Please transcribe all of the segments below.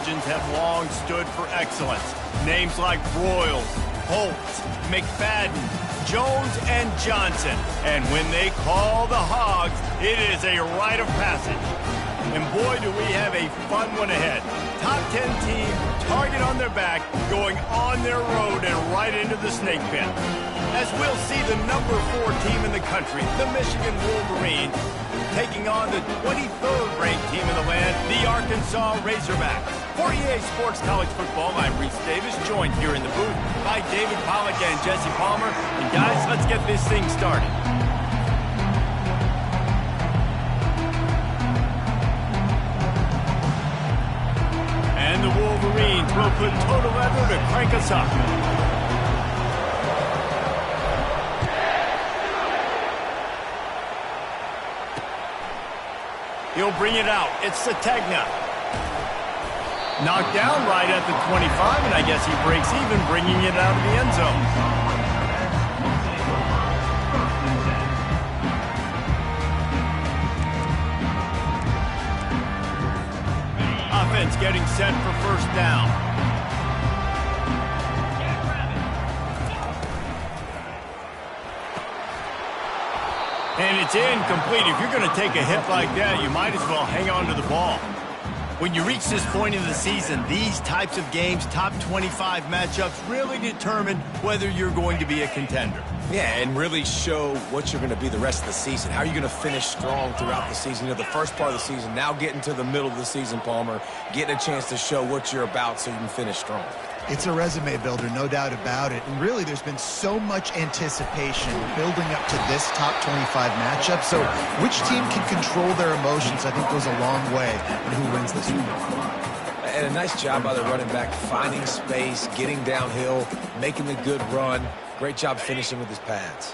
legends have long stood for excellence. Names like Broyles, Holtz, McFadden, Jones, and Johnson. And when they call the Hogs, it is a rite of passage. And boy, do we have a fun one ahead. Top 10 team, target on their back, going on their road and right into the snake pit. As we'll see the number 4 team in the country, the Michigan Wolverines, taking on the 23rd ranked team in the land, the Arkansas Razorbacks. For EA Sports College Football, I'm Reese Davis, joined here in the booth by David Pollack and Jesse Palmer. And guys, let's get this thing started. And the Wolverines will put total leather to crank us up. He'll bring it out. It's Sategna. Knocked down right at the 25, and I guess he breaks even, bringing it out of the end zone. Offense getting set for first down. And it's incomplete. If you're going to take a hit like that, you might as well hang on to the ball. When you reach this point in the season, these types of games, top 25 matchups, really determine whether you're going to be a contender. Yeah, and really show what you're going to be the rest of the season. How are you going to finish strong throughout the season? You know, the first part of the season, now getting to the middle of the season, Palmer, getting a chance to show what you're about so you can finish strong. It's a resume builder, no doubt about it. And really, there's been so much anticipation building up to this top 25 matchup. So which team can control their emotions, I think, goes a long way in who wins this one. And a nice job by the running back, finding space, getting downhill, making the good run. Great job finishing with his pads.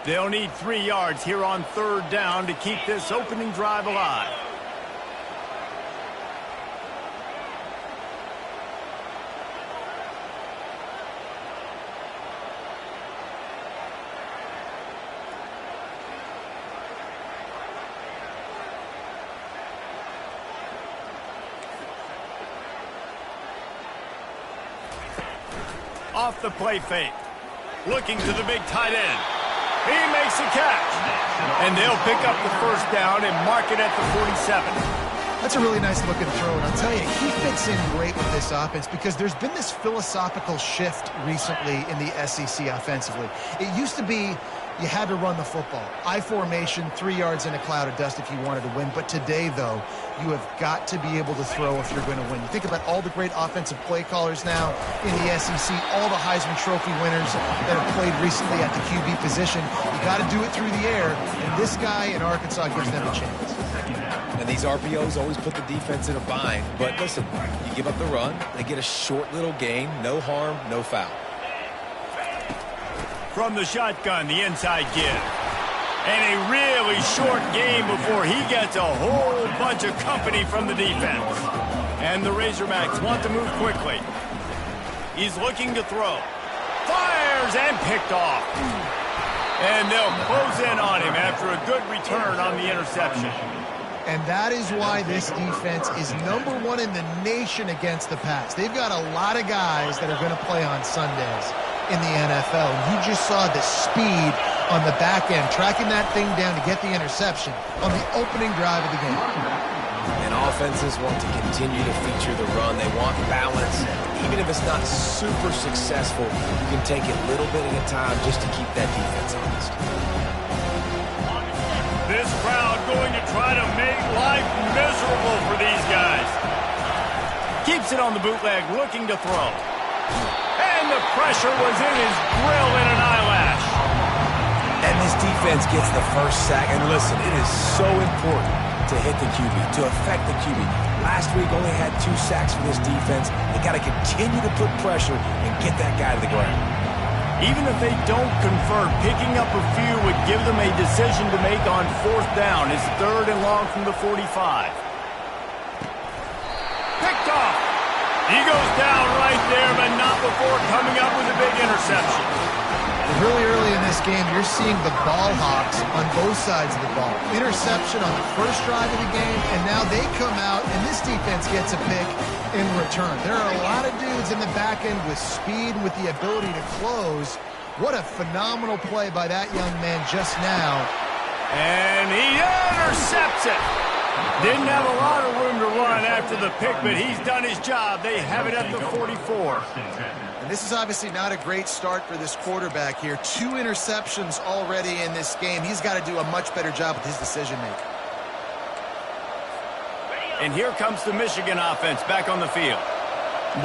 They'll need 3 yards here on third down to keep this opening drive alive. Off the play fake. Looking to the big tight end. He makes the catch. And they'll pick up the first down and mark it at the 47. That's a really nice looking throw, and I'll tell you, he fits in great with this offense because there's been this philosophical shift recently in the SEC offensively. It used to be you had to run the football. I formation, 3 yards in a cloud of dust if you wanted to win. But today, though, you have got to be able to throw if you're going to win. You think about all the great offensive play callers now in the SEC, all the Heisman Trophy winners that have played recently at the QB position. You got to do it through the air, and this guy in Arkansas gives them a chance. And these RPOs always put the defense in a bind. But listen, you give up the run, they get a short little gain, no harm, no foul. From the shotgun, the inside give. And a really short game before he gets a whole bunch of company from the defense. And the Razorbacks want to move quickly. He's looking to throw. Fires and picked off. And they'll close in on him after a good return on the interception. And that is why this defense is number 1 in the nation against the pass. They've got a lot of guys that are going to play on Sundays in the NFL. You just saw the speed on the back end, tracking that thing down to get the interception on the opening drive of the game. And offenses want to continue to feature the run. They want balance. Even if it's not super successful, you can take it little bit at a time just to keep that defense honest. This crowd going to try to make life miserable for these guys. Keeps it on the bootleg, looking to throw. And the pressure was in his grill in an eyelash. And this defense gets the first sack. And listen, it is so important to hit the QB, to affect the QB. Last week only had 2 sacks for this defense. They got to continue to put pressure and get that guy to the ground. Even if they don't convert, picking up a few would give them a decision to make on fourth down. It's 3rd and long from the 45. Picked off. He goes down right there, but not before coming up with a big interception. Really early in this game, you're seeing the ball hawks on both sides of the ball. Interception on the first drive of the game, and now they come out, and this defense gets a pick in return. There are a lot of dudes in the back end with speed and with the ability to close. What a phenomenal play by that young man just now. And he intercepts it. Didn't have a lot of room to run after the pick, but he's done his job. They have it at the 44. And this is obviously not a great start for this quarterback here. 2 interceptions already in this game. He's got to do a much better job with his decision-making. And here comes the Michigan offense back on the field.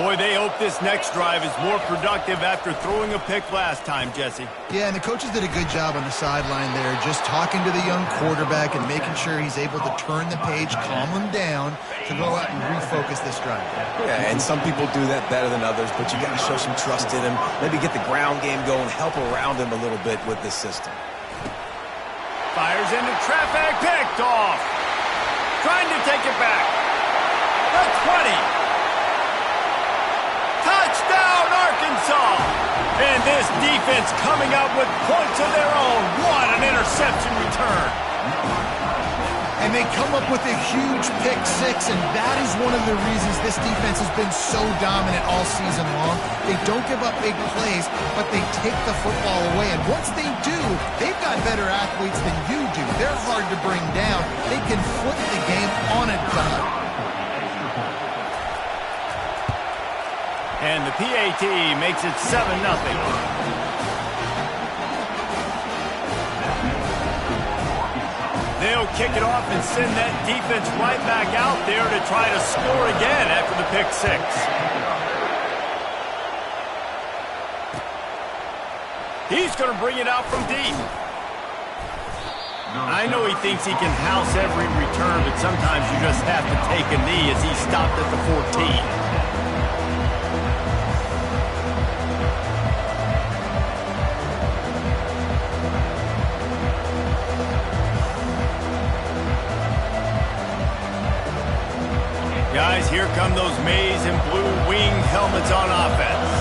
Boy, they hope this next drive is more productive after throwing a pick last time, Jesse. Yeah, and the coaches did a good job on the sideline there, just talking to the young quarterback and making sure he's able to turn the page, calm him down, to go out and refocus this drive. Yeah, and some people do that better than others, but you got to show some trust in him, maybe get the ground game going, help around him a little bit with this system. Fires into traffic, picked off. Trying to take it back. The 20. Touchdown, Arkansas! And this defense coming up with points of their own. What an interception return. And they come up with a huge pick 6, and that is one of the reasons this defense has been so dominant all season long. They don't give up big plays, but they take the football away. And once they do, they've got better athletes than you do. They're hard to bring down. They can flip the game on a dime. And the PAT makes it 7-0. They'll kick it off and send that defense right back out there to try to score again after the pick 6. He's going to bring it out from deep. I know he thinks he can house every return, but sometimes you just have to take a knee as he stopped at the 14. Guys, here come those maize and blue wing helmets on offense.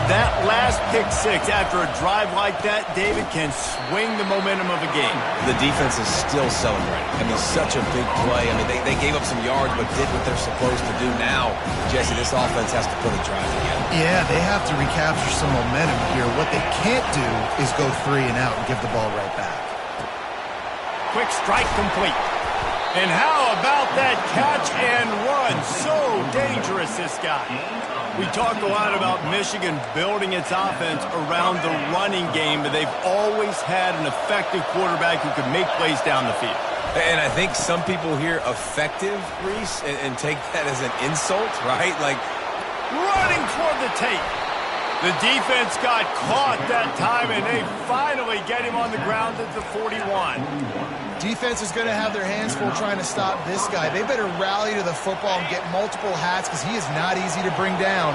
That last pick 6 after a drive like that, David, can swing the momentum of a game. The defense is still celebrating. I mean, such a big play. I mean, they gave up some yards but did what they're supposed to do. Now, Jesse, this offense has to put a drive together. Yeah, they have to recapture some momentum here. What they can't do is go 3 and out and give the ball right back. Quick strike complete. And how about that catch and run? So dangerous, this guy. We talk a lot about Michigan building its offense around the running game, but they've always had an effective quarterback who can make plays down the field. And I think some people hear effective, Reese, and take that as an insult, right? Like, running toward the tape. The defense got caught that time, and they finally get him on the ground at the 41. Defense is going to have their hands full trying to stop this guy. They better rally to the football and get multiple hats because he is not easy to bring down.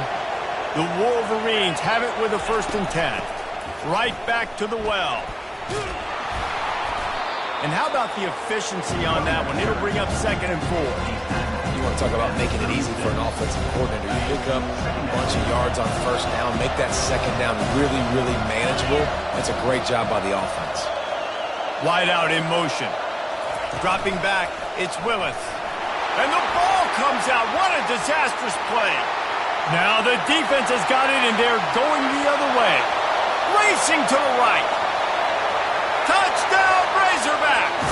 The Wolverines have it with a 1st and 10. Right back to the well. And how about the efficiency on that one? It'll bring up 2nd and 4. You want to talk about making it easy for an offensive coordinator. You pick up a bunch of yards on 1st down, make that 2nd down really, really manageable. That's a great job by the offense. Wide out in motion. Dropping back, it's Willis. And the ball comes out. What a disastrous play. Now the defense has got it, and they're going the other way. Racing to the right. Touchdown, Razorbacks.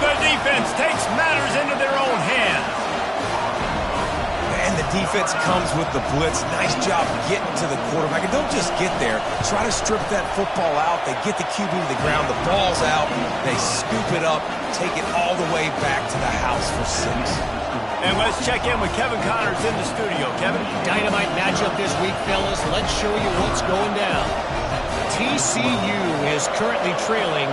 The defense takes matters into their own hands. And the defense comes with the blitz. Nice job getting to the quarterback. And don't just get there. Try to strip that football out. They get the QB to the ground. The ball's out. They scoop it up, take it all the way back to the house for 6. And let's check in with Kevin Connors in the studio. Kevin? Dynamite matchup this week, fellas. Let's show you what's going down. TCU is currently trailing,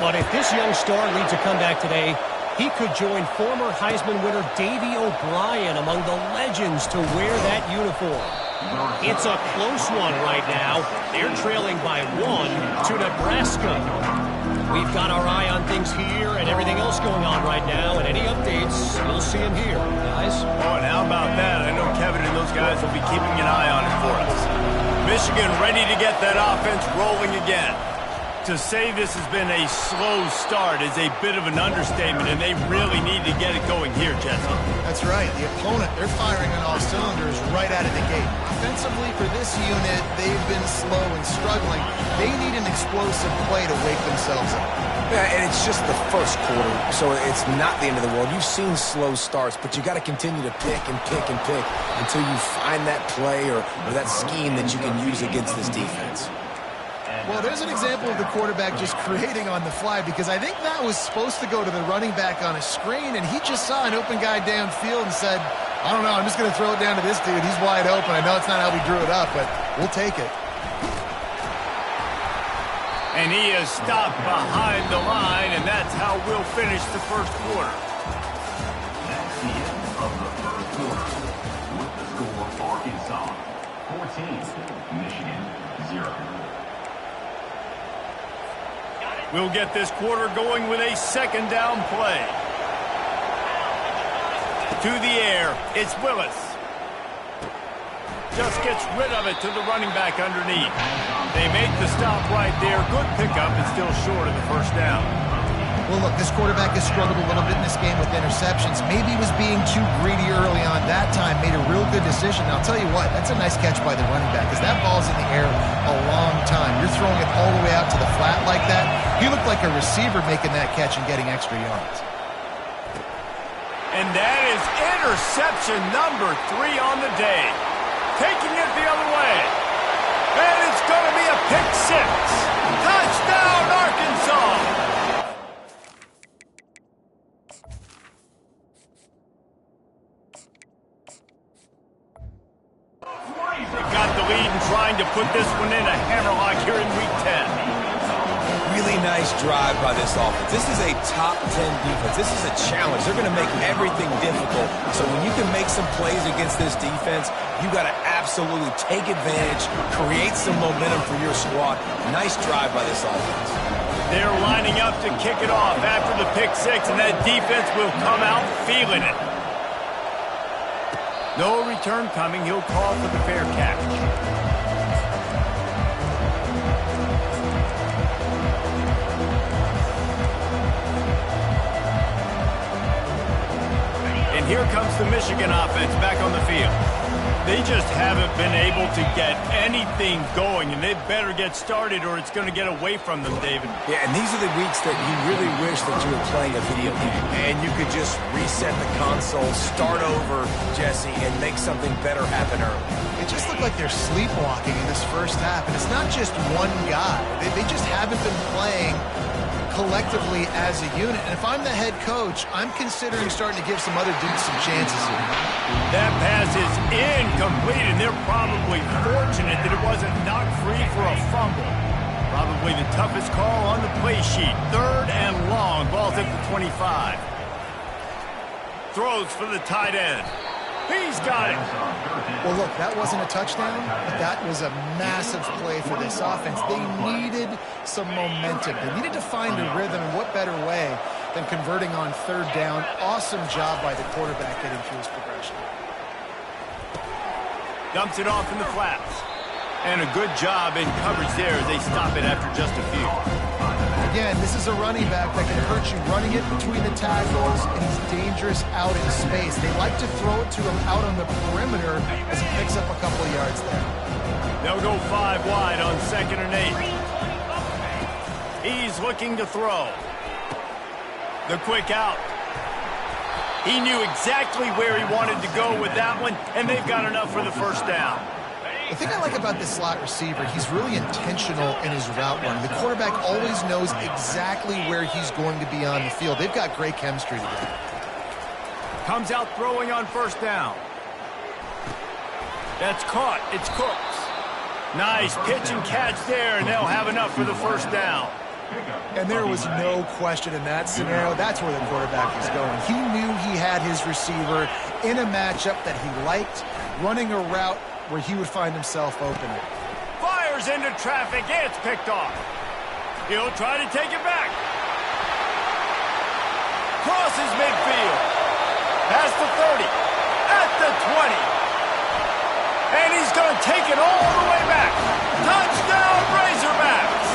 but if this young star leads a comeback today, he could join former Heisman winner Davey O'Brien among the legends to wear that uniform. It's a close one right now. They're trailing by 1 to Nebraska. We've got our eye on things here and everything else going on right now, and any updates, you'll see them here, guys. Oh, and how about that? I know Kevin and those guys will be keeping an eye on it for us. Michigan ready to get that offense rolling again. To say this has been a slow start is a bit of an understatement, and they really need to get it going here, Jesse. That's right. The opponent, they're firing on all cylinders right out of the gate. Offensively, for this unit, they've been slow and struggling. They need an explosive play to wake themselves up. Yeah, and it's just the first quarter, so it's not the end of the world. You've seen slow starts, but you got to continue to pick and pick and pick until you find that play or that scheme that you can use against this defense. Well, there's an example of the quarterback just creating on the fly, because I think that was supposed to go to the running back on a screen, and he just saw an open guy downfield and said, I don't know, I'm just going to throw it down to this dude. He's wide open. I know it's not how we drew it up, but we'll take it. And he is stopped behind the line, and that's how we'll finish the first quarter. That's the end of the first quarter. With the score, Arkansas 14, Michigan 0. We'll get this quarter going with a second down play. To the air, it's Willis. Just gets rid of it to the running back underneath. They make the stop right there. Good pickup, and still short of the first down. Well, look, this quarterback has struggled a little bit in this game with interceptions. Maybe he was being too greedy early on. That time made a real good decision. Now, I'll tell you what, that's a nice catch by the running back, because that ball's in the air a long time. You're throwing it all the way out to the flat like that. He looked like a receiver making that catch and getting extra yards. And that is interception number 3 on the day. Taking it the other way. And it's going to be a pick 6. Touchdown, Arkansas! Got the lead and trying to put this one in a hammerlock here in Week 10. Really nice drive by this offense. This is a top 10 defense. This is a challenge. They're going to make everything difficult. So when you can make some plays against this defense, you got to absolutely take advantage, create some momentum for your squad. Nice drive by this offense. They're lining up to kick it off after the pick 6, and that defense will come out feeling it. No return coming. He'll call for the fair catch. And here comes the Michigan offense back on the field. They just haven't been able to get anything going, and they better get started or it's going to get away from them, David. Yeah, and these are the weeks that you really wish that you were playing a video game and you could just reset the console, start over, Jesse, and make something better happen early. It just looked like they're sleepwalking in this first half, and it's not just one guy. They just haven't been playing collectively as a unit. And if I'm the head coach, I'm considering starting to give some other dudes some chances here. That pass is incomplete, and they're probably fortunate that it wasn't knocked free for a fumble. Probably the toughest call on the play sheet. 3rd and long. Ball's at the 25. Throws for the tight end. He's got it. Well, look, that wasn't a touchdown, but that was a massive play for this offense. They needed some momentum. They needed to find a rhythm, and what better way than converting on 3rd down. Awesome job by the quarterback getting through his progression. Dumps it off in the flats. And a good job in coverage there as they stop it after just a few. Again, this is a running back that can hurt you running it between the tackles, and he's dangerous out in space. They like to throw it to him out on the perimeter as he picks up a couple of yards there. They'll go 5 wide on 2nd and 8. He's looking to throw. The quick out. He knew exactly where he wanted to go with that one, and they've got enough for the first down. The thing I like about this slot receiver, he's really intentional in his route running. The quarterback always knows exactly where he's going to be on the field. They've got great chemistry together. Comes out throwing on 1st down. That's caught. It's Cooks. Nice pitch and catch there, and they'll have enough for the first down. And there was no question in that scenario. That's where the quarterback was going. He knew he had his receiver in a matchup that he liked, running a route where he would find himself open. Fires into traffic. It's picked off. He'll try to take it back. Crosses midfield. Past the 30. At the 20. And he's going to take it all the way back. Touchdown, Razorbacks!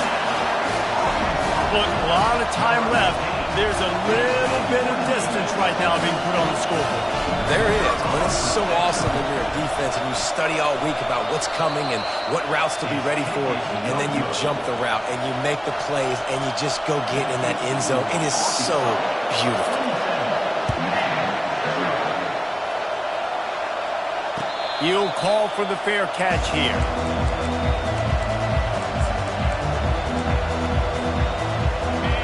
Look, a lot of time left. There's a little bit of distance right now being put on the scoreboard. There is, but it's so awesome when you're a defense and you study all week about what's coming and what routes to be ready for, and then you jump the route and you make the plays and you just go get in that end zone. It is so beautiful. He'll call for the fair catch here.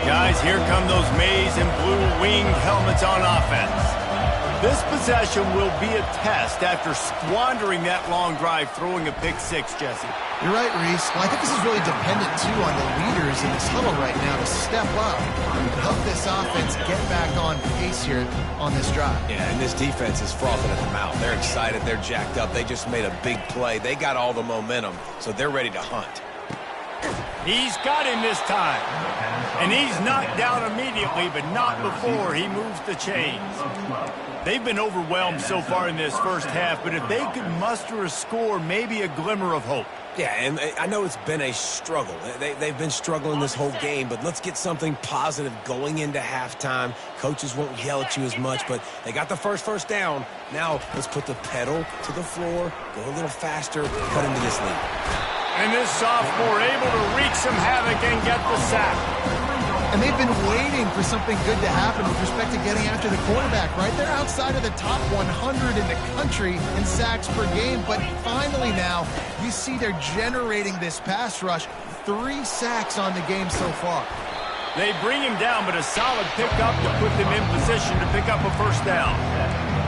Guys, here come those maize and blue winged helmets on offense. This possession will be a test after squandering that long drive throwing a pick-6, Jesse. You're right, Reese. Well, I think this is really dependent, too, on the leaders in this huddle right now to step up and help this offense get back on pace here on this drive. Yeah, and this defense is frothing at the mouth. They're excited. They're jacked up. They just made a big play. They got all the momentum, so they're ready to hunt. He's got him this time. And he's knocked down immediately, but not before he moves the chains. They've been overwhelmed so far in this first half, but if they could muster a score, maybe a glimmer of hope. Yeah, and I know it's been a struggle. They've been struggling this whole game, but let's get something positive going into halftime. Coaches won't yell at you as much, but they got the first down. Now let's put the pedal to the floor, go a little faster, cut into this lead. And this sophomore able to wreak some havoc and get the sack. And they've been waiting for something good to happen with respect to getting after the quarterback, right? They're outside of the top 100 in the country in sacks per game, but finally now you see they're generating this pass rush. 3 sacks on the game so far. They bring him down, but a solid pickup to put them in position to pick up a first down.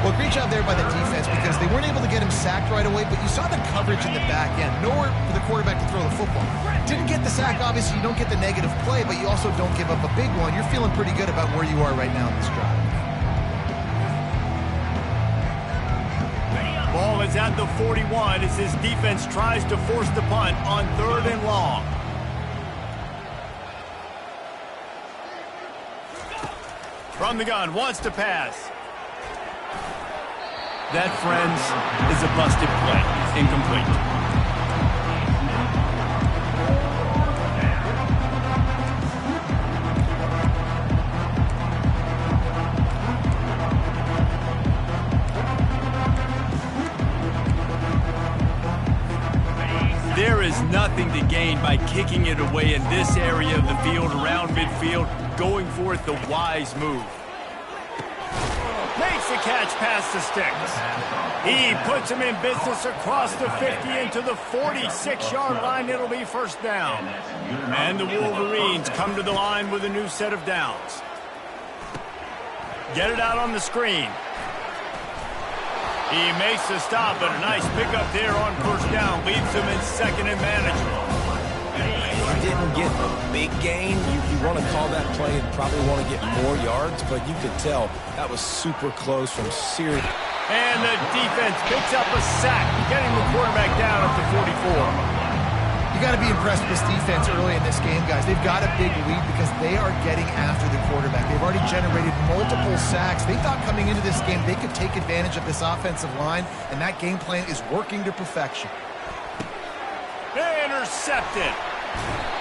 Well, great job there by the defense because they weren't able to get him sacked right away, but you saw the coverage in the back end. Nowhere for the quarterback to throw the football. Didn't get the sack, obviously. You don't get the negative play, but you also don't give up a big one. You're feeling pretty good about where you are right now in this drive. Ball is at the 41 as his defense tries to force the punt on 3rd and long. From the gun, wants to pass. That, friends, is a busted play. Incomplete. There is nothing to gain by kicking it away in this area of the field, around midfield, going for it the wise move. Makes the catch past the sticks. He puts him in business across the 50 into the 46-yard line. It'll be first down. And the Wolverines come to the line with a new set of downs. Get it out on the screen. He makes the stop, but a nice pickup there on first down. Leaves him in second and manageable. He didn't get a big gain. You want to call that play and probably want to get more yards, but you could tell that was super close from serious. And the defense picks up a sack, getting the quarterback down at the 44. You got to be impressed with this defense early in this game, guys. They've got a big lead because they are getting after the quarterback. They've already generated multiple sacks. They thought coming into this game they could take advantage of this offensive line, and that game plan is working to perfection. Intercepted.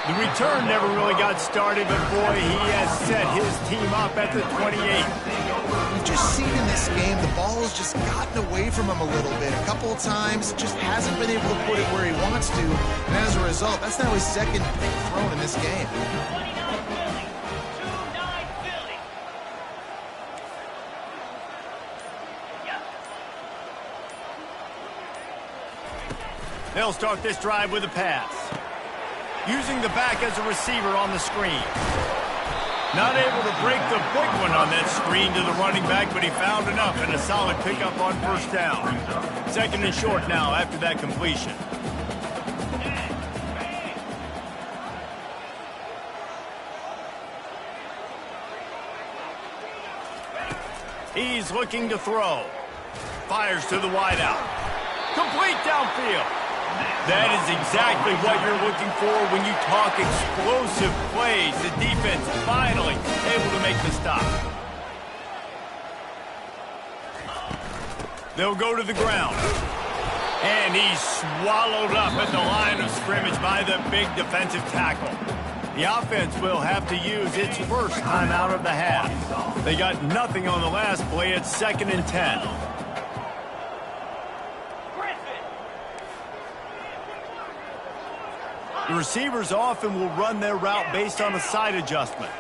The return never really got started, but boy, he has set his team up at the 28. We've just seen in this game the ball has just gotten away from him a little bit. A couple of times, just hasn't been able to put it where he wants to, and as a result, that's now his second pick thrown in this game. They'll start this drive with a pass. Using the back as a receiver on the screen. Not able to break the big one on that screen to the running back, but he found enough and a solid pickup on first down. Second and short now after that completion. He's looking to throw. Fires to the wideout. Complete downfield. That is exactly what you're looking for when you talk explosive plays. The defense finally able to make the stop. They'll go to the ground. And he's swallowed up at the line of scrimmage by the big defensive tackle. The offense will have to use its first timeout of the half. They got nothing on the last play. It's 2nd and 10. The receivers often will run their route based on a side adjustment.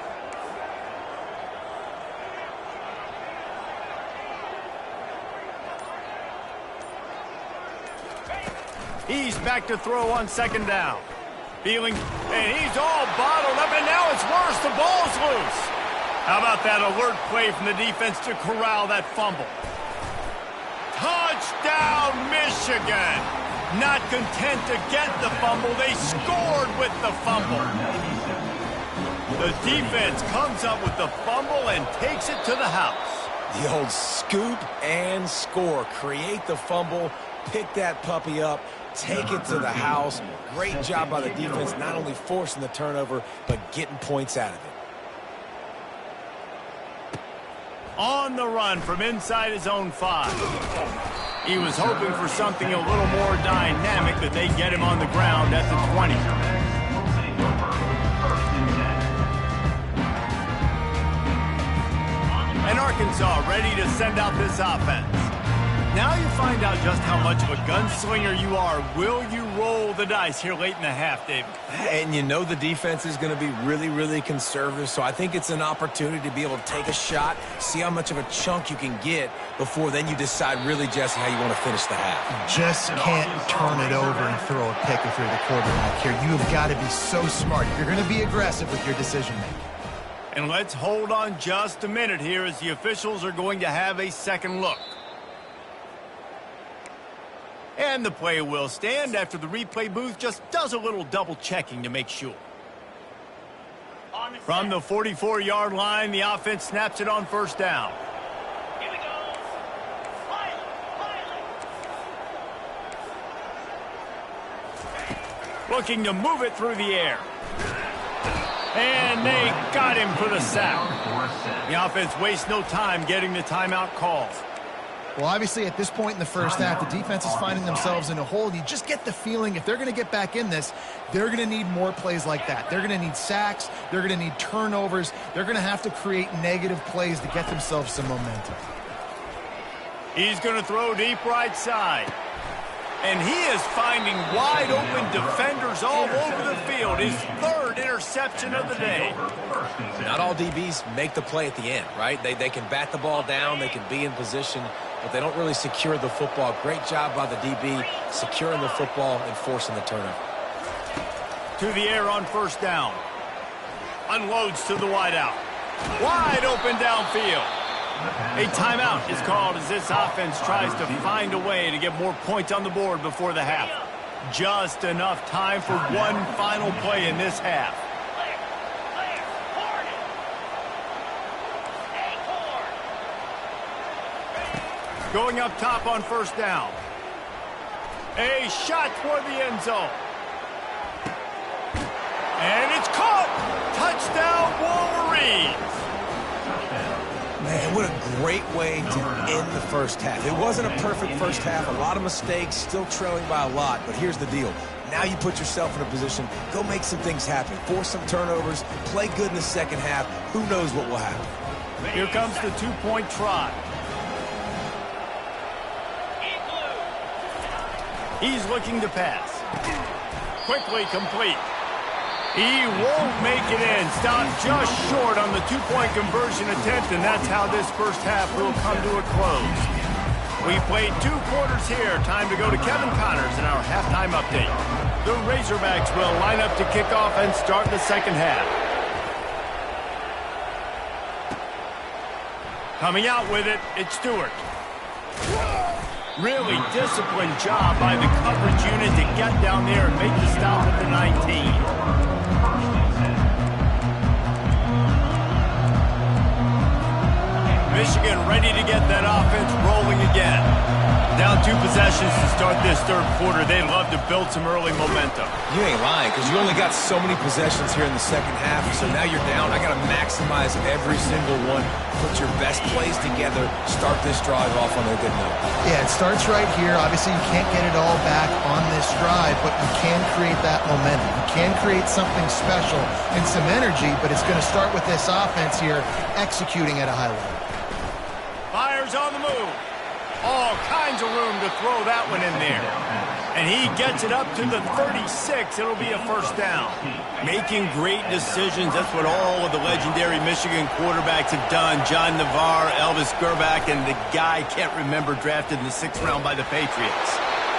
He's back to throw on 2nd down. Feeling, and he's all bottled up, and now it's worse. The ball's loose. How about that alert play from the defense to corral that fumble? Touchdown, Michigan! Not content to get the fumble, they scored with the fumble. The defense comes up with the fumble and takes it to the house. The old scoop and score. Create the fumble, pick that puppy up, take it to the house. Great job by the defense, not only forcing the turnover, but getting points out of it. On the run from inside his own 5. He was hoping for something a little more dynamic, but they get him on the ground at the 20. And Arkansas ready to send out this offense. Now you find out just how much of a gunslinger you are. Will you roll the dice here late in the half, David? And you know the defense is going to be really, really conservative, so I think it's an opportunity to be able to take a shot, see how much of a chunk you can get before then you decide really, Jesse, how you want to finish the half. Just can't turn it over and throw a pick if you're the quarterback here. You have got to be so smart if you're going to be aggressive with your decision-making. And let's hold on just a minute here as the officials are going to have a second look. And the play will stand after the replay booth just does a little double-checking to make sure. From the 44-yard line, the offense snaps it on 1st down. Here we go. Looking to move it through the air. And they got him for the sack. The offense wastes no time getting the timeout called. Well, obviously, at this point in the first half, the defense is finding themselves in a hole. You just get the feeling if they're going to get back in this, they're going to need more plays like that. They're going to need sacks. They're going to need turnovers. They're going to have to create negative plays to get themselves some momentum. He's going to throw deep right side. And he is finding wide-open defenders all over the field. His 3rd interception of the day. Not all DBs make the play at the end, right? They can bat the ball down, they can be in position, but they don't really secure the football. Great job by the DB securing the football and forcing the turnover. To the air on 1st down. Unloads to the wideout. Wide open downfield. A timeout is called as this offense tries to find a way to get more points on the board before the half. Just enough time for one final play in this half. Going up top on 1st down. A shot toward the end zone. And it's caught! Touchdown, Wolverines! Man, what a great way to end the first half. It wasn't a perfect first half, a lot of mistakes, still trailing by a lot, but here's the deal. Now you put yourself in a position, go make some things happen, force some turnovers, play good in the second half. Who knows what will happen? Here comes the 2-point try. He's looking to pass. Quickly complete. He won't make it in. Stopped just short on the 2-point conversion attempt, and that's how this first half will come to a close. We played 2 quarters here. Time to go to Kevin Connors in our halftime update. The Razorbacks will line up to kick off and start the second half. Coming out with it, it's Stewart. Really disciplined job by the coverage unit to get down there and make the stop at the 19. Michigan ready to get that offense rolling again. Down 2 possessions to start this third quarter. They'd love to build some early momentum. You ain't lying, because you only got so many possessions here in the second half, so now you're down. I got to maximize every single one. Put your best plays together. Start this drive off on a good note. Yeah, it starts right here. Obviously, you can't get it all back on this drive, but you can create that momentum. You can create something special and some energy, but it's going to start with this offense here executing at a high level. Fires on the move. All kinds of room to throw that one in there. And he gets it up to the 36. It'll be a first down. Making great decisions. That's what all of the legendary Michigan quarterbacks have done. John Navarre, Elvis Grbac, and the guy can't remember drafted in the 6th round by the Patriots.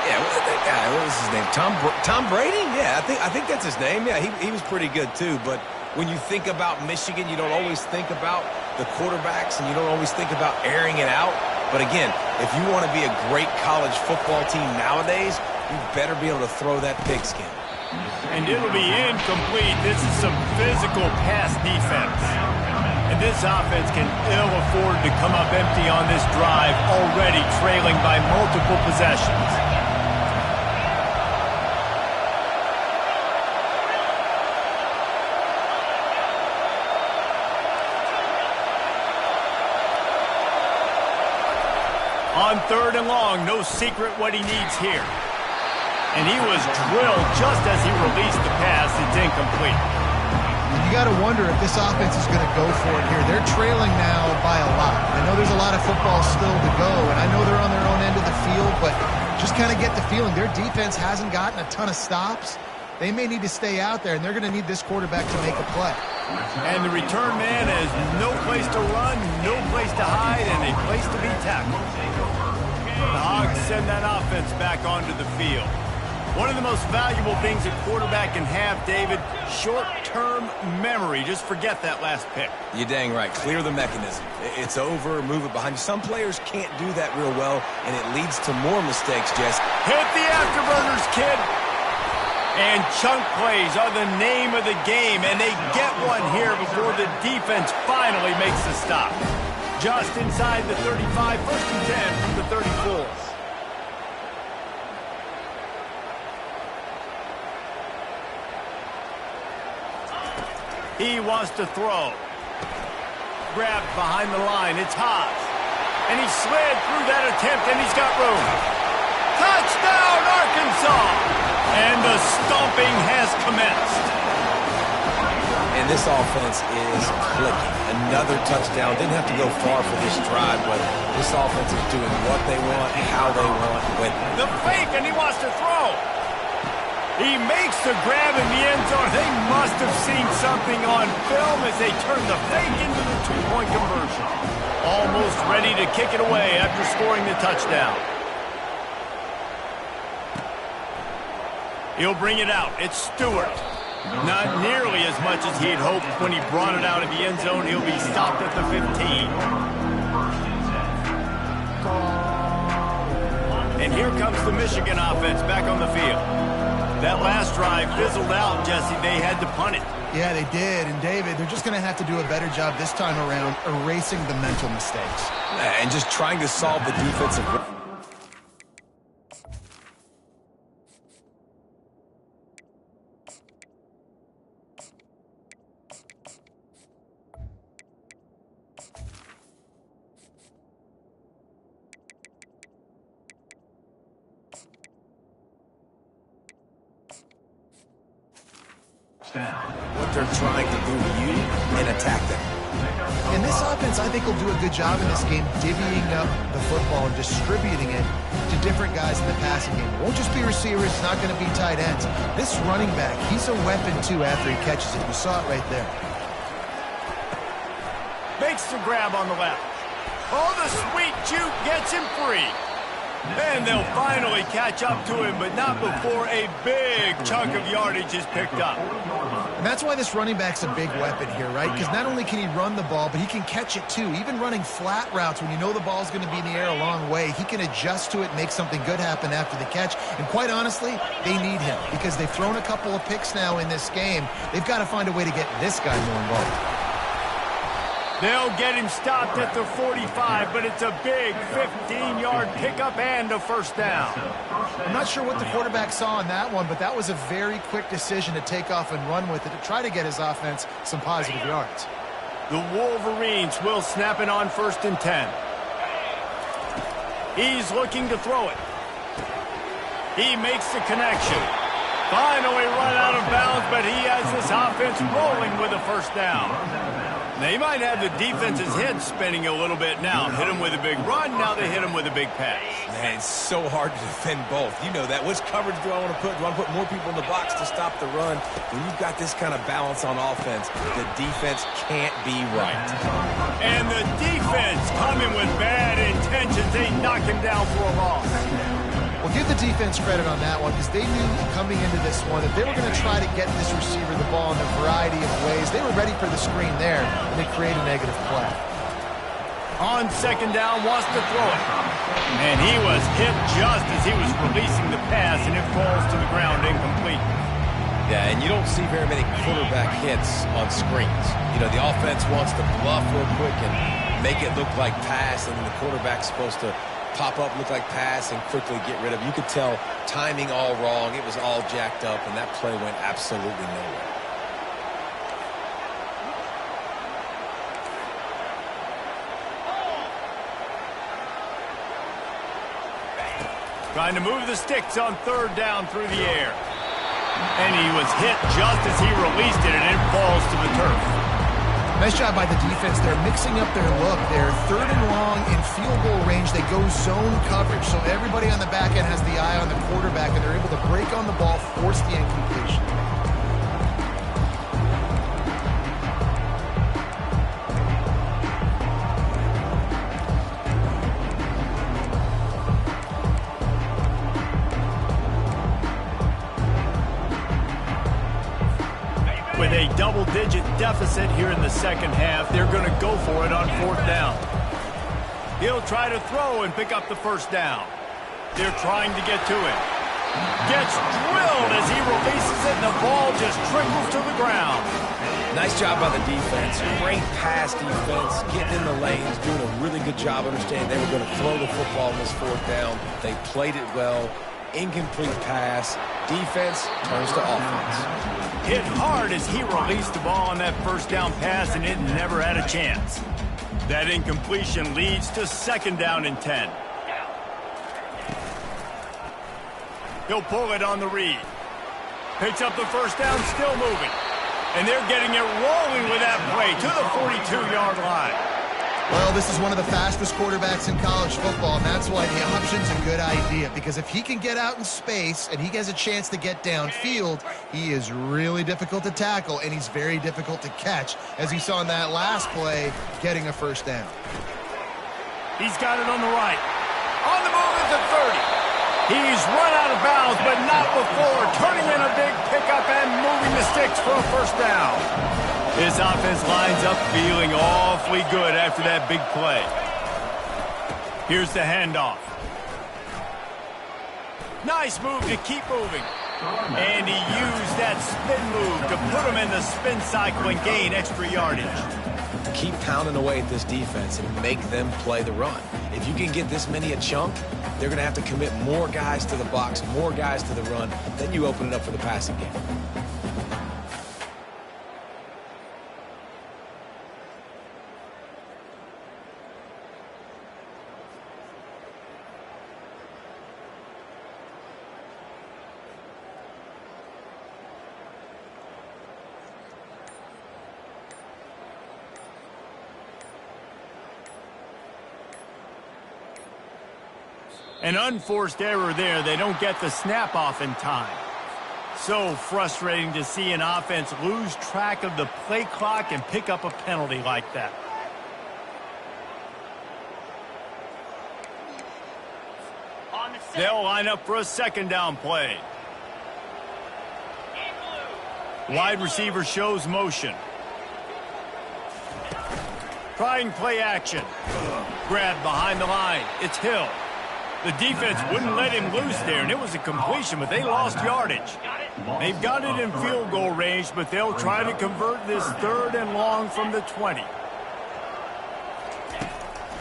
Yeah, what was his name? Tom Brady? Yeah, I think that's his name. Yeah, he was pretty good too. But when you think about Michigan, you don't always think about the quarterbacks, and you don't always think about airing it out. But again, if you want to be a great college football team nowadays, you better be able to throw that pigskin. And it'll be incomplete. This is some physical pass defense. And this offense can ill afford to come up empty on this drive, already trailing by multiple possessions. On 3rd and long, no secret what he needs here. And he was drilled just as he released the pass. It's incomplete. You got to wonder if this offense is going to go for it here. They're trailing now by a lot. I know there's a lot of football still to go, and I know they're on their own end of the field, but just kind of get the feeling their defense hasn't gotten a ton of stops. They may need to stay out there, and they're going to need this quarterback to make a play. And the return man has no place to run, no place to hide, and a place to be tackled. The Hogs send that offense back onto the field. One of the most valuable things a quarterback can have, David, short-term memory. Just forget that last pick. You're dang right. Clear the mechanism. It's over, move it behind you. Some players can't do that real well, and it leads to more mistakes, Jess. Hit the afterburners, kid. And chunk plays are the name of the game, and they get one here before the defense finally makes the stop. Just inside the 35, 1st and 10 from the 34. He wants to throw. Grabbed behind the line. It's Haas. And he slid through that attempt, and he's got room. Touchdown, Arkansas! And the stomping has commenced. And this offense is clicking. Another touchdown. Didn't have to go far for this drive, but this offense is doing what they want, how they want, when. The fake, and he wants to throw. He makes the grab in the end zone. They must have seen something on film as they turn the fake into the 2-point conversion. Almost ready to kick it away after scoring the touchdown. He'll bring it out. It's Stewart. Not nearly as much as he had hoped when he brought it out of the end zone. He'll be stopped at the 15. And here comes the Michigan offense back on the field. That last drive fizzled out, Jesse. They had to punt it. Yeah, they did. And, David, they're just going to have to do a better job this time around erasing the mental mistakes. And just trying to solve the defensive. What they're trying to do to you and attack them. And this offense, I think, will do a good job in this game divvying up the football and distributing it to different guys in the passing game. It won't just be receivers. It's not going to be tight ends. This running back, he's a weapon, too, after he catches it. You saw it right there. Makes the grab on the left. Oh, the sweet juke gets him free. And they'll finally catch up to him, but not before a big chunk of yardage is picked up. And that's why this running back's a big weapon here, right? Because not only can he run the ball, but he can catch it too. Even running flat routes when you know the ball's going to be in the air a long way, he can adjust to it and make something good happen after the catch. And quite honestly, they need him because they've thrown a couple of picks now in this game. They've got to find a way to get this guy more involved. They'll get him stopped at the 45, but it's a big 15-yard pickup and a first down. I'm not sure what the quarterback saw on that one, but that was a very quick decision to take off and run with it to try to get his offense some positive yards. The Wolverines will snap it on 1st and 10. He's looking to throw it. He makes the connection. Finally run out of bounds, but he has this offense rolling with a first down. They might have the defense's head spinning a little bit now. Hit him with a big run, now they hit him with a big pass. Man, it's so hard to defend both. You know that. Which coverage do I want to put? Do I want to put more people in the box to stop the run? When you've got this kind of balance on offense, the defense can't be right. And the defense coming with bad intentions. They knock him down for a loss. Well, give the defense credit on that one because they knew coming into this one that they were going to try to get this receiver the ball in a variety of ways. They were ready for the screen there, and they create a negative play. On 2nd down, wants to throw it. And he was hit just as he was releasing the pass, and it falls to the ground incomplete. Yeah, and you don't see very many quarterback hits on screens. You know, the offense wants to bluff real quick and make it look like pass, and then the quarterback's supposed to pop up, look like pass, and quickly get rid of it. You could tell timing all wrong. It was all jacked up, and that play went absolutely nowhere. Trying to move the sticks on 3rd down through the air. And he was hit just as he released it, and it falls to the turf. Nice job by the defense. They're mixing up their look. They're 3rd and long in field goal range. They go zone coverage, so everybody on the back end has the eye on the quarterback, and they're able to break on the ball, force the incompletion. With a double-digit deficit here in the 2nd half, they're going to go for it on 4th down. He'll try to throw and pick up the first down. They're trying to get to it. Gets drilled as he releases it, and the ball just trickles to the ground. Nice job by the defense. Great pass defense, getting in the lanes, doing a really good job understanding they were going to throw the football on this 4th down. They played it well. Incomplete pass. Defense turns to offense. Hit hard as he released the ball on that 1st down pass, and it never had a chance. That incompletion leads to 2nd down and 10. He'll pull it on the read. Picks up the first down, still moving. And they're getting it rolling with that play to the 42-yard line. Well, this is one of the fastest quarterbacks in college football, and that's why the option's a good idea. Because if he can get out in space and he has a chance to get downfield, he is really difficult to tackle, and he's very difficult to catch, as you saw in that last play, getting a first down. He's got it on the right. On the move at the 30. He's run out of bounds, but not before turning in a big pickup and moving the sticks for a first down. This offense lines up feeling awfully good after that big play. Here's the handoff. Nice move to keep moving. And he used that spin move to put him in the spin cycle and gain extra yardage. Keep pounding away at this defense and make them play the run. If you can get this many a chunk, they're going to have to commit more guys to the box, more guys to the run. Then you open it up for the passing game. An unforced error there. They don't get the snap off in time. So frustrating to see an offense lose track of the play clock and pick up a penalty like that. They'll line up for a 2nd down play. Wide receiver shows motion. Trying play action. Grab behind the line. It's Hill. The defense wouldn't let him loose there, and it was a completion, but they lost yardage. They've got it in field goal range, but they'll try to convert this 3rd and long from the 20.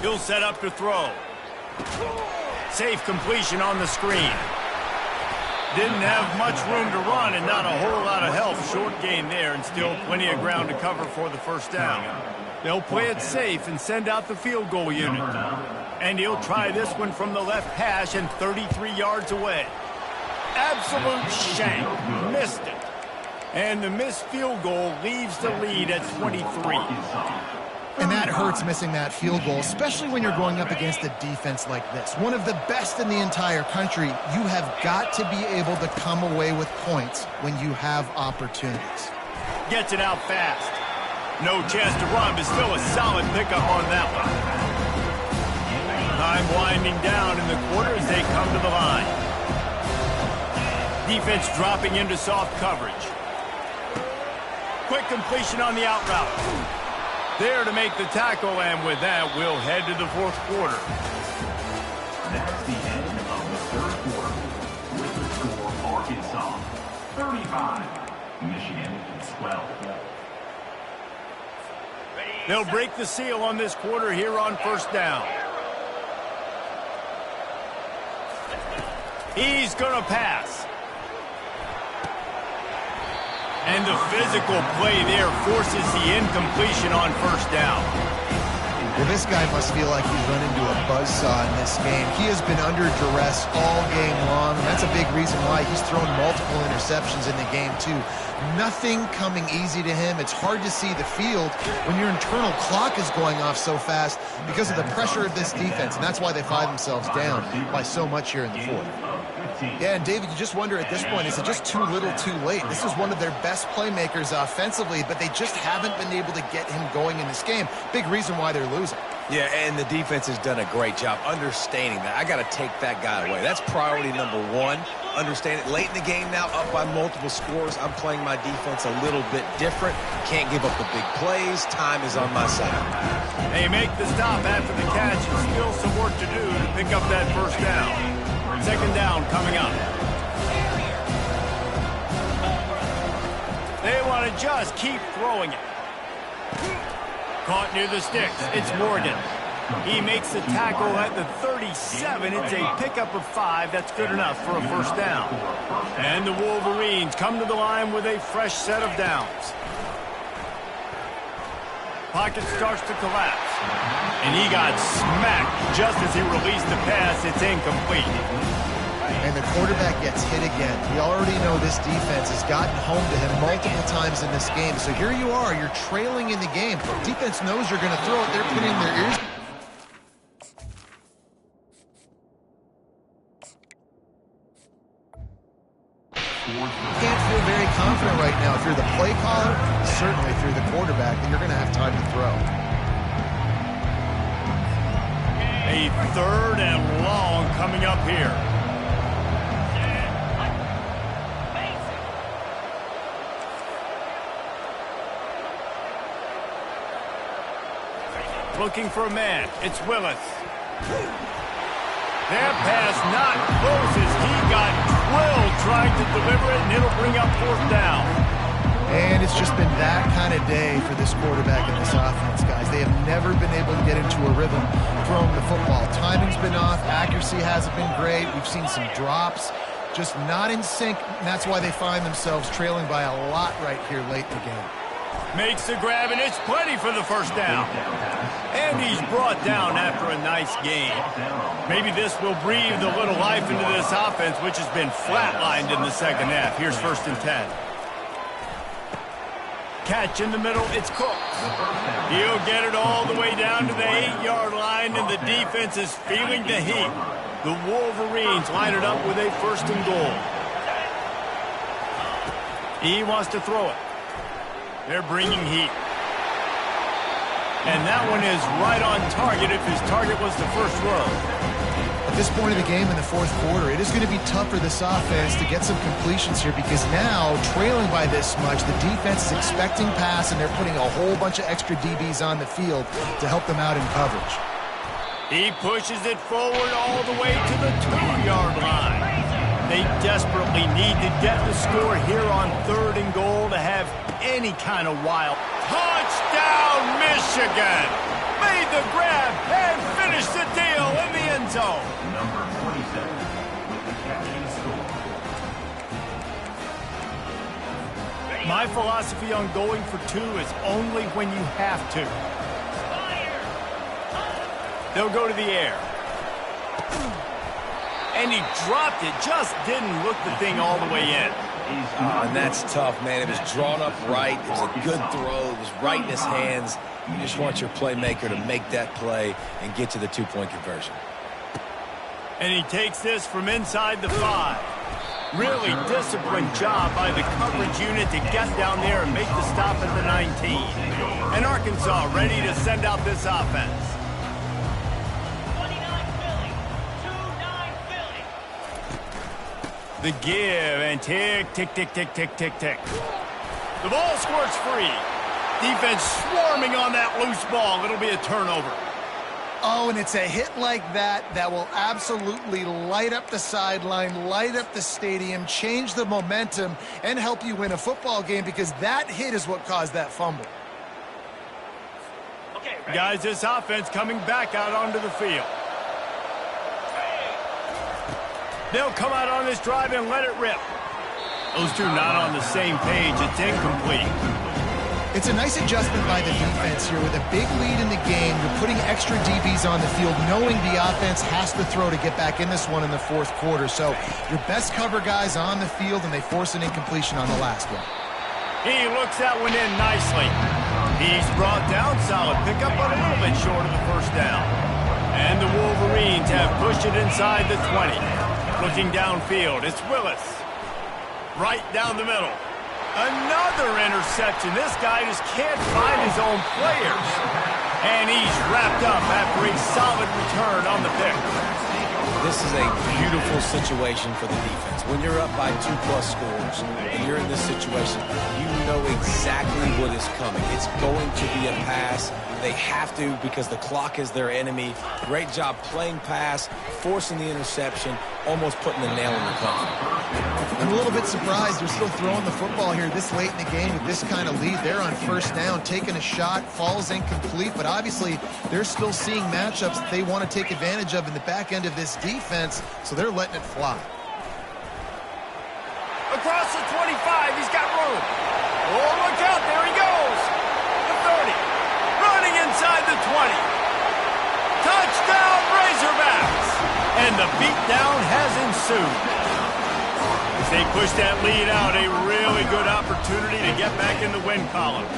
He'll set up to throw. Safe completion on the screen. Didn't have much room to run and not a whole lot of help. Short gain there and still plenty of ground to cover for the first down. They'll play it safe and send out the field goal unit. And he'll try this one from the left hash and 33 yards away. Absolute shank. Missed it. And the missed field goal leaves the lead at 23. And that hurts, missing that field goal, especially when you're going up against a defense like this. One of the best in the entire country. You have got to be able to come away with points when you have opportunities. Gets it out fast. No chance to run, but still a solid pickup on that one. Time winding down in the quarter as they come to the line. Defense dropping into soft coverage. Quick completion on the out route. There to make the tackle, and with that, we'll head to the fourth quarter. That's the end of the third quarter. With the score, Arkansas 35, Michigan 12. They'll break the seal on this quarter here on first down. He's going to pass. And the physical play there forces the incompletion on first down. Well, this guy must feel like he's run into a buzzsaw in this game. He has been under duress all game long, and that's a big reason why he's thrown multiple interceptions in the game, too. Nothing coming easy to him. It's hard to see the field when your internal clock is going off so fast because of the pressure of this defense, and that's why they find themselves down by so much here in the fourth. Yeah, and David, you just wonder at this point, is it just too little too late? This is one of their best playmakers offensively, but they just haven't been able to get him going in this game. Big reason why they're losing. Yeah, and the defense has done a great job understanding that. I got to take that guy away. That's priority number one. Understand it. Late in the game now, up by multiple scores. I'm playing my defense a little bit different. Can't give up the big plays. Time is on my side. They make the stop after the catch, and still some work to do to pick up that first down. Second down coming up. They want to just keep throwing it. Caught near the sticks. It's Morgan. He makes the tackle at the 37. It's a pickup of 5. That's good enough for a first down. And the Wolverines come to the line with a fresh set of downs. Pocket starts to collapse. And he got smacked just as he released the pass. It's incomplete. And the quarterback gets hit again. We already know this defense has gotten home to him multiple times in this game. So here you are. You're trailing in the game. Defense knows you're going to throw it. They're putting their ears. Can't feel very confident right now. If you're the play caller, certainly if you're the quarterback, that you're going to have time to throw. A third and long coming up here. Looking for a man. It's Willis. That pass not close as he got drilled trying to deliver it, and it'll bring up fourth down. And it's just been that kind of day for this quarterback and this offense, guys. They have never been able to get into a rhythm throwing the football. Timing's been off. Accuracy hasn't been great. We've seen some drops. Just not in sync, and that's why they find themselves trailing by a lot right here late in the game. Makes the grab, and it's plenty for the first down. And he's brought down after a nice gain. Maybe this will breathe a little life into this offense, which has been flatlined in the second half. Here's first and 10. Catch in the middle, it's Cook. He'll get it all the way down to the 8-yard line, and the defense is feeling the heat. The Wolverines line it up with a first and goal. He wants to throw it. They're bringing heat. And that one is right on target if his target was the first row. At this point of the game in the fourth quarter, it is going to be tough for this offense to get some completions here because now, trailing by this much, the defense is expecting pass, and they're putting a whole bunch of extra DBs on the field to help them out in coverage. He pushes it forward all the way to the 2-yard line. They desperately need to get the score here on third and goal to have any kind of wild. Touchdown, Michigan! Made the grab and finish the deal in the end zone. Number 27 with the catch and score. My philosophy on going for two is only when you have to. They'll go to the air. And he dropped it, just didn't look the thing all the way in. And that's tough, man. It was drawn up right. It was a good throw. It was right in his hands. You just want your playmaker to make that play and get to the two-point conversion. And he takes this from inside the 5. Really disciplined job by the coverage unit to get down there and make the stop at the 19. And Arkansas ready to send out this offense. 29 Philly. 2-9 Philly. The give and tick, tick, tick, tick, tick, tick, tick. The ball squirts free. Defense swarming on that loose ball. It'll be a turnover. Oh, and it's a hit like that that will absolutely light up the sideline, light up the stadium, change the momentum, and help you win a football game because that hit is what caused that fumble. Okay, ready? Guys, this offense coming back out onto the field. They'll come out on this drive and let it rip. Those two not on the same page. It's incomplete. It's a nice adjustment by the defense here. With a big lead in the game, you're putting extra DBs on the field, knowing the offense has to throw to get back in this one in the fourth quarter. So your best cover guys on the field, and they force an incompletion on the last one. He looks that one in nicely. He's brought down solid pickup, but a little bit short of the first down. And the Wolverines have pushed it inside the 20. Looking downfield, it's Willis. Right down the middle. Another interception. This guy just can't find his own players. And he's wrapped up after a solid return on the pick. This is a beautiful situation for the defense. When you're up by 2+ scores and you're in this situation, you know exactly what is coming. It's going to be a pass. They have to because the clock is their enemy. Great job playing pass, forcing the interception, almost putting the nail in the coffin. I'm a little bit surprised they're still throwing the football here this late in the game with this kind of lead. They're on first down, taking a shot, falls incomplete, but obviously they're still seeing matchups that they want to take advantage of in the back end of this defense, so they're letting it fly. Across the 25, he's got room. Oh, look out, there he goes. The 30, running inside the 20. Touchdown, Razorbacks. And the beatdown has ensued. As they push that lead out, a really good opportunity to get back in the win column.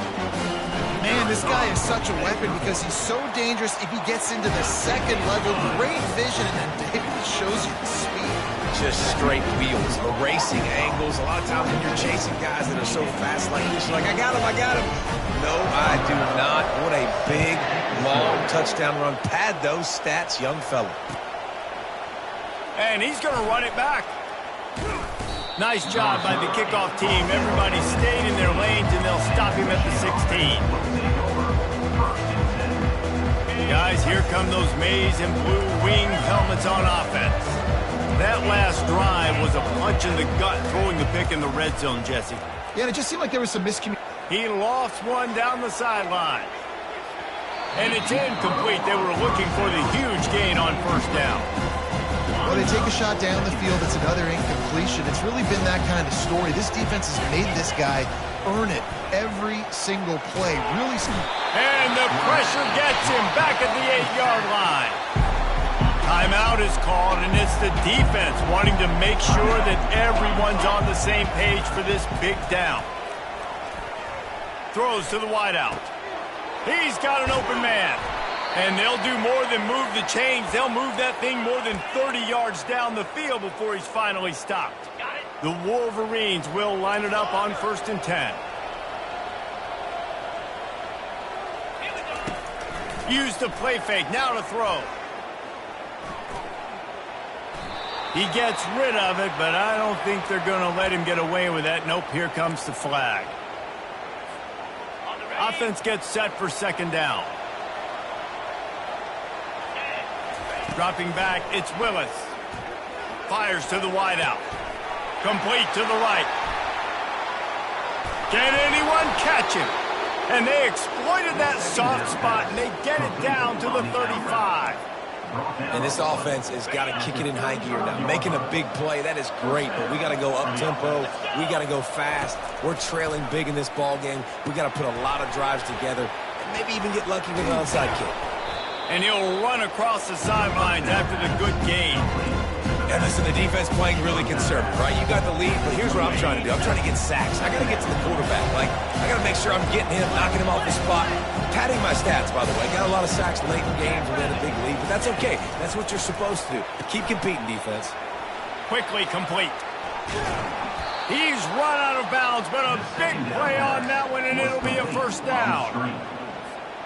Man, this guy is such a weapon because he's so dangerous if he gets into the second level. Great vision, and then David shows you the speed. Just straight wheels, erasing angles. A lot of times when you're chasing guys that are so fast like this, you're like, I got him, I got him. No, I do not. What a big, long touchdown run. Pad those stats, young fella. And he's going to run it back. Nice job by the kickoff team. Everybody stayed in their lanes, and they'll stop him at the 16. Guys, here come those maize and blue winged helmets on offense. That last drive was a punch in the gut, throwing the pick in the red zone, Jesse. Yeah, and it just seemed like there was some miscommunication. He lost one down the sideline. And it's incomplete. They were looking for the huge gain on first down. Well, they take a shot down the field. It's another incompletion. It's really been that kind of story. This defense has made this guy earn it every single play. Really. And the pressure gets him back at the 8-yard line. Timeout is called, and it's the defense wanting to make sure that everyone's on the same page for this big down. Throws to the wideout. He's got an open man. And they'll do more than move the chains. They'll move that thing more than 30 yards down the field before he's finally stopped. The Wolverines will line it up on 1st and 10. Use the play fake. Now to throw. He gets rid of it, but I don't think they're going to let him get away with that. Nope, here comes the flag. Offense gets set for 2nd down. Dropping back, it's Willis. Fires to the wideout. Complete to the right. Can anyone catch him? And they exploited that soft spot, and they get it down to the 35. And this offense has got to kick it in high gear now. Making a big play, that is great, but we got to go up-tempo. We got to go fast. We're trailing big in this ball game. We got to put a lot of drives together and maybe even get lucky with an onside kick. And he'll run across the sidelines after the good gain. And listen, the defense playing really conservative, right? You got the lead, but here's what I'm trying to do. I'm trying to get sacks. I got to get to the quarterback. Like, I got to make sure I'm getting him, knocking him off the spot. Padding my stats, by the way. Got a lot of sacks late in games and then a big lead, but that's okay. That's what you're supposed to do. Keep competing, defense. Quickly complete. He's run out of bounds, but a big play on that one, and it'll be a first down.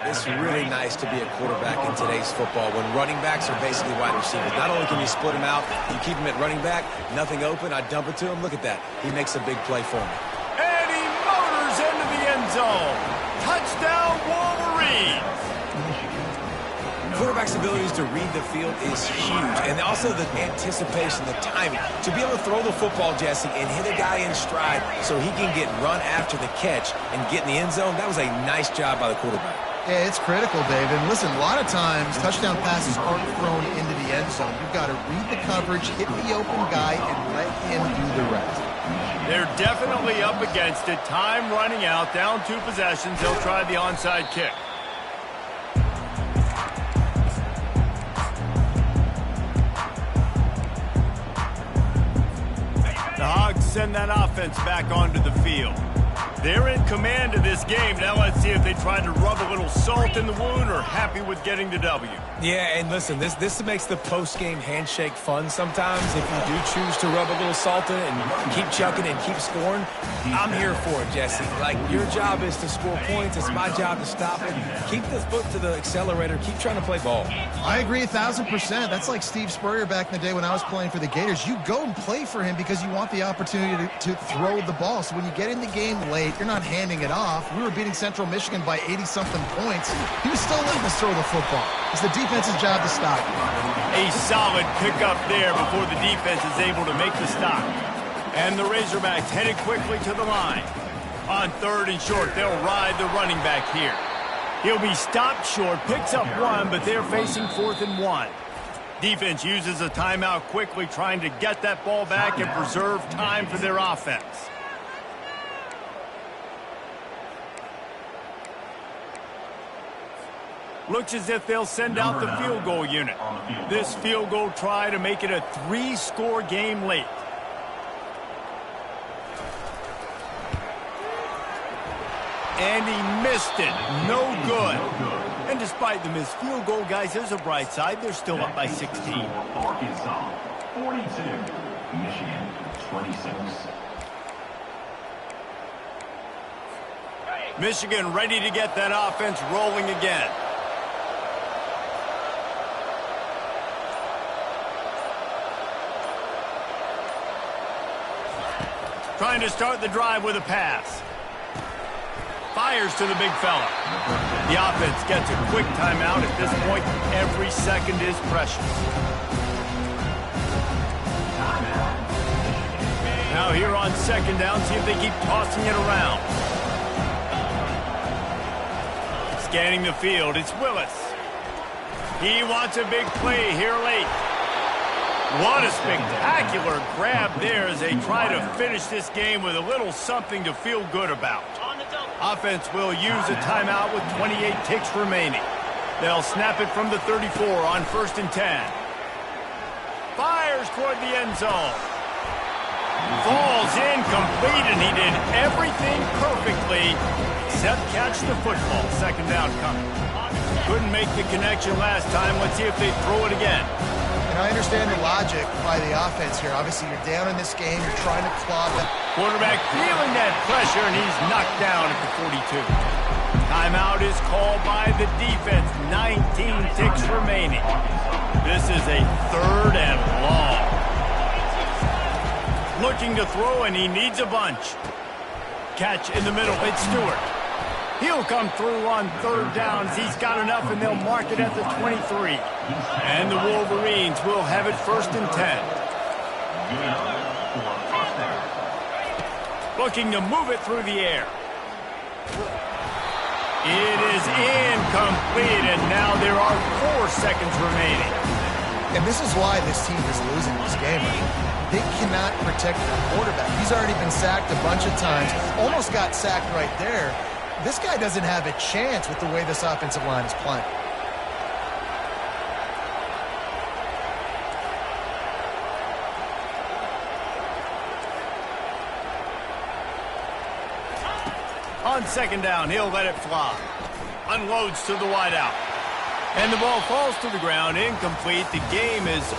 It's really nice to be a quarterback in today's football when running backs are basically wide receivers. Not only can you split them out, you keep them at running back, nothing open, I dump it to him. Look at that. He makes a big play for me. And he motors into the end zone. Touchdown, Wolverines. Quarterback's abilities to read the field is huge, and also the anticipation, the timing. To be able to throw the football, Jesse, and hit a guy in stride so he can get run after the catch and get in the end zone, that was a nice job by the quarterback. Yeah, it's critical, David. And listen, a lot of times touchdown passes aren't thrown into the end zone. You've got to read the coverage, hit the open guy, and let him do the rest. They're definitely up against it. Time running out, down 2 possessions. They'll try the onside kick. The Hogs send that offense back onto the field. They're in command of this game. Now let's see if they try to rub a little salt in the wound or happy with getting the W. Yeah, and listen, this makes the post-game handshake fun sometimes. If you do choose to rub a little salt in it and keep chucking and keep scoring, I'm here for it, Jesse. Like, your job is to score points. It's my job to stop it. Keep the foot to the accelerator. Keep trying to play ball. I agree 1,000%. That's like Steve Spurrier back in the day when I was playing for the Gators. You go and play for him because you want the opportunity to throw the ball. So when you get in the game late, you're not handing it off. We were beating Central Michigan by 80-something points. He was still letting us throw the football. It's the defense's job to stop it. A solid pickup there before the defense is able to make the stop. And the Razorbacks headed quickly to the line. On 3rd and short, they'll ride the running back here. He'll be stopped short, picks up 1, but they're facing 4th and 1. Defense uses a timeout quickly, trying to get that ball back and preserve time for their offense. Looks as if they'll send out the field goal unit. This field goal try to make it a 3-score game late. And he missed it. No good. And despite the missed field goal, guys, there's a bright side. They're still up by 16. Arkansas, 42. Michigan, 26. Michigan ready to get that offense rolling again. Trying to start the drive with a pass. Fires to the big fella. The offense gets a quick timeout. At this point, every second is precious. Now here on 2nd down, see if they keep tossing it around. Scanning the field, it's Willis. He wants a big play here late. What a spectacular grab there as they try to finish this game with a little something to feel good about. Offense will use a timeout with 28 ticks remaining. They'll snap it from the 34 on 1st and 10. Fires toward the end zone. Falls incomplete, and he did everything perfectly except catch the football. 2nd down coming. Couldn't make the connection last time. Let's see if they throw it again. And I understand the logic by the offense here. Obviously, you're down in this game. You're trying to claw that. Quarterback feeling that pressure, and he's knocked down at the 42. Timeout is called by the defense. 19 ticks remaining. This is a 3rd and long. Looking to throw, and he needs a bunch. Catch in the middle. It's Stewart. He'll come through on 3rd down. He's got enough, and they'll mark it at the 23. And the Wolverines will have it 1st and 10. Looking to move it through the air. It is incomplete, and now there are 4 seconds remaining. And this is why this team is losing this game. They cannot protect their quarterback. He's already been sacked a bunch of times. Almost got sacked right there. This guy doesn't have a chance with the way this offensive line is playing. On second down, he'll let it fly. Unloads to the wideout. And the ball falls to the ground, incomplete. The game is